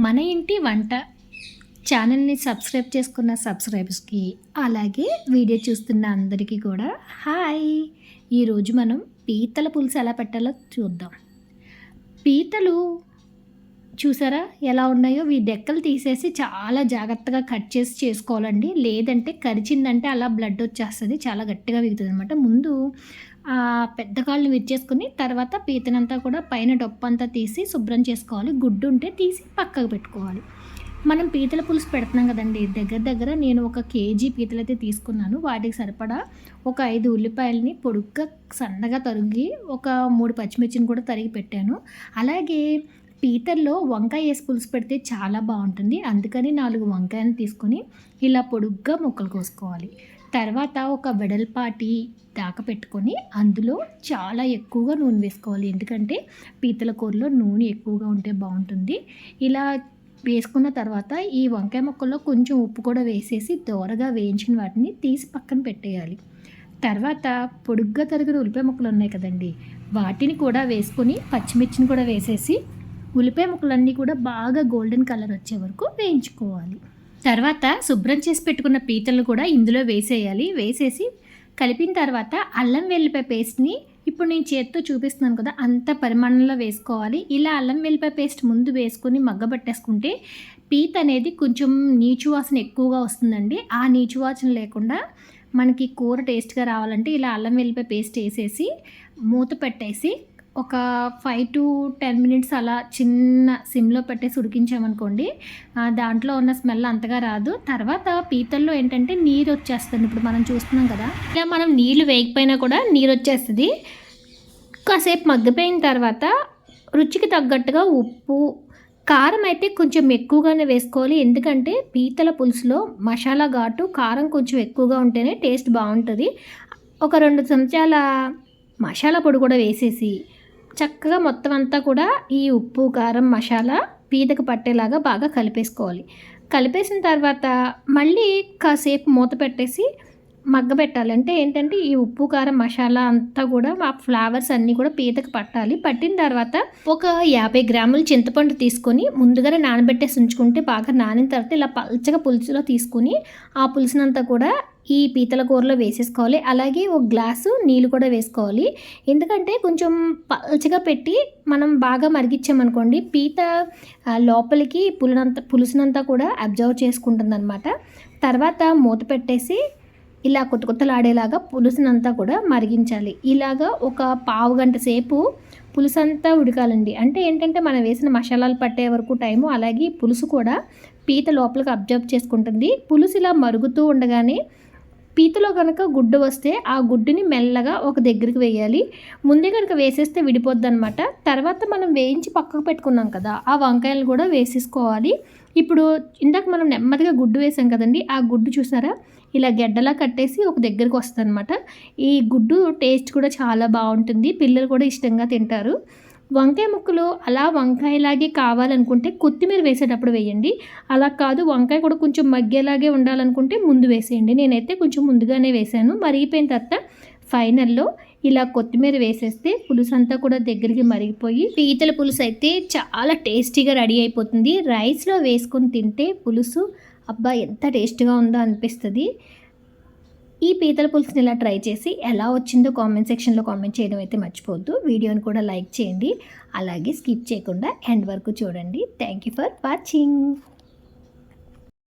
మన ఇంటి వంట ఛానల్ని సబ్స్క్రైబ్ చేసుకున్న సబ్స్క్రైబర్స్కి, అలాగే వీడియో చూస్తున్న అందరికీ కూడా హాయ్. ఈరోజు మనం పీతల పులుసు ఎలా పెట్టాలో చూద్దాం. పీతలు చూసారా ఎలా ఉన్నాయో? ఈ డెక్కలు తీసేసి చాలా జాగ్రత్తగా కట్ చేసి చేసుకోవాలండి. లేదంటే కరిచిందంటే అలా బ్లడ్ వచ్చేస్తుంది, చాలా గట్టిగా విగుతుంది అనమాట. ముందు పెద్ద కాళ్ళు విరిచేసుకుని తర్వాత పీతనంతా కూడా పైన డొప్పంతా తీసి శుభ్రం చేసుకోవాలి. గుడ్డు ఉంటే తీసి పక్కకు పెట్టుకోవాలి. మనం పీతల పులుసు పెడుతున్నాం కదండి, దగ్గర నేను 1 కేజీ పీతలు అయితే తీసుకున్నాను. వాటికి సరిపడా ఒక 5 ఉల్లిపాయలని పొడుగ్గా సన్నగా తరిగి, ఒక 3 పచ్చిమిర్చిని కూడా తరిగి పెట్టాను. అలాగే పీతల్లో వంకాయ వేసి పులుసు పెడితే చాలా బాగుంటుంది. అందుకని 4 వంకాయలు తీసుకొని ఇలా పొడుగ్గా ముక్కలు కోసుకోవాలి. తర్వాత ఒక వెడల్పాటి దాకా పెట్టుకొని అందులో చాలా ఎక్కువగా నూనె వేసుకోవాలి. ఎందుకంటే పీతల కూరలో నూనె ఎక్కువగా ఉంటే బాగుంటుంది. ఇలా వేసుకున్న తర్వాత ఈ వంకాయ ముక్కల్లో కొంచెం ఉప్పు కూడా వేసేసి దోరగా వేయించిన వాటిని తీసి పక్కన పెట్టేయాలి. తర్వాత పొడుగ్గా తరిగిన ఉల్లిపాయ ముక్కలు ఉన్నాయి కదండి, వాటిని కూడా వేసుకొని పచ్చిమిర్చిని కూడా వేసేసి ఉల్లిపాయ ముక్కలన్నీ కూడా బాగా గోల్డెన్ కలర్ వచ్చే వరకు వేయించుకోవాలి. తర్వాత శుభ్రం చేసి పెట్టుకున్న పీతలను కూడా ఇందులో వేసేయాలి. వేసేసి కలిపిన తర్వాత అల్లం వెల్లిపాయ పేస్ట్ని ఇప్పుడు నేను చేత్తో చూపిస్తున్నాను కదా, అంత పరిమాణంలో వేసుకోవాలి. ఇలా అల్లం వెల్లిపాయ పేస్ట్ ముందు వేసుకొని మగ్గబట్టేసుకుంటే పీత అనేది కొంచెం నీచు వాసన ఎక్కువగా వస్తుందండి. ఆ నీచు వాసన లేకుండా మనకి కూర టేస్ట్గా రావాలంటే ఇలా అల్లం వెల్లిపాయ పేస్ట్ వేసేసి మూత పెట్టేసి ఒక 5 to 10 మినిట్స్ అలా చిన్న సిమ్లో పెట్టేసి ఉడికించామనుకోండి, దాంట్లో ఉన్న స్మెల్ అంతగా రాదు. తర్వాత పీతల్లో ఏంటంటే నీరు వచ్చేస్తుంది. ఇప్పుడు మనం చూస్తున్నాం కదా, ఇలా మనం నీళ్ళు వేయకపోయినా కూడా నీరు వచ్చేస్తుంది. కాసేపు మగ్గిపోయిన తర్వాత రుచికి తగ్గట్టుగా ఉప్పు, కారం అయితే కొంచెం ఎక్కువగానే వేసుకోవాలి. ఎందుకంటే పీతల పులుసులో మసాలా ఘాటు, కారం కొంచెం ఎక్కువగా ఉంటేనే టేస్ట్ బాగుంటుంది. ఒక 2 చెంచాల మసాలా పొడి కూడా వేసేసి చక్కగా మొత్తం అంతా కూడా ఈ ఉప్పు, కారం, మసాలా పీతకు పట్టేలాగా బాగా కలిపేసుకోవాలి. కలిపేసిన తర్వాత మళ్ళీ కాసేపు మూత పెట్టేసి మగ్గబెట్టాలి. అంటే ఏంటంటే ఈ ఉప్పు, కారం, మసాలా అంతా కూడా ఆ ఫ్లేవర్స్ అన్నీ కూడా పీతకు పట్టాలి. పట్టిన తర్వాత ఒక 50 గ్రాముల చింతపండు తీసుకొని ముందుగానే నానబెట్టేసి ఉంచుకుంటే బాగా నానిన తర్వాత ఇలా పల్చగా పులుసులో తీసుకొని ఆ పులుసునంతా కూడా ఈ పీతల కూరలో వేసేసుకోవాలి. అలాగే 1 గ్లాసు నీళ్ళు కూడా వేసుకోవాలి. ఎందుకంటే కొంచెం పల్చగా పెట్టి మనం బాగా మరిగించామనుకోండి, పీత లోపలికి పులుసునంతా కూడా అబ్జర్వ్ చేసుకుంటుంది అనమాట. తర్వాత మూత పెట్టేసి ఇలా కొత్తలాడేలాగా పులుసునంతా కూడా మరిగించాలి. ఇలాగా ఒక పావు గంట సేపు పులుసంతా ఉడకాలండి. అంటే ఏంటంటే మనం వేసిన మసాలాలు పట్టే వరకు టైము, అలాగే పులుసు కూడా పీత లోపలికి అబ్జర్వ్ చేసుకుంటుంది. పులుసు ఇలా మరుగుతూ ఉండగానే పీతలో కనుక గుడ్డు వస్తే ఆ గుడ్డుని మెల్లగా ఒక దగ్గరికి వేయాలి. ముందే కనుక వేసేస్తే విడిపోద్ది అనమాట. తర్వాత మనం వేయించి పక్కకు పెట్టుకున్నాం కదా, ఆ వంకాయలు కూడా వేసేసుకోవాలి. ఇప్పుడు ఇందాక మనం నెమ్మదిగా గుడ్డు వేసాం కదండి, ఆ గుడ్డు చూసారా ఇలా గెడ్డలా కట్టేసి ఒక దగ్గరికి వస్తుంది అనమాట. ఈ గుడ్డు టేస్ట్ కూడా చాలా బాగుంటుంది, పిల్లలు కూడా ఇష్టంగా తింటారు. వంకాయ ముక్కలు అలా వంకాయలాగే కావాలనుకుంటే కొత్తిమీర వేసేటప్పుడు వేయండి. అలా కాదు వంకాయ కూడా కొంచెం మగ్గేలాగే ఉండాలనుకుంటే ముందు వేసేయండి. నేనైతే కొంచెం ముందుగానే వేసాను. మరిగిపోయిన తర్వాత ఫైనల్లో ఇలా కొత్తిమీర వేసేస్తే పులుసు అంతా కూడా దగ్గరికి మరిగిపోయి పీతల పులుసు అయితే చాలా టేస్టీగా రెడీ అయిపోతుంది. రైస్లో వేసుకొని తింటే పులుసు అబ్బా ఎంత టేస్ట్గా ఉందో అనిపిస్తుంది. ఈ పీతల పులుసుని ఇలా ట్రై చేసి ఎలా వచ్చిందో కామెంట్ సెక్షన్లో కామెంట్ చేయడం అయితే మర్చిపోవద్దు. వీడియోని కూడా లైక్ చేయండి, అలాగే స్కిప్ చేయకుండా ఎండ్ వరకు చూడండి. Thank you for watching.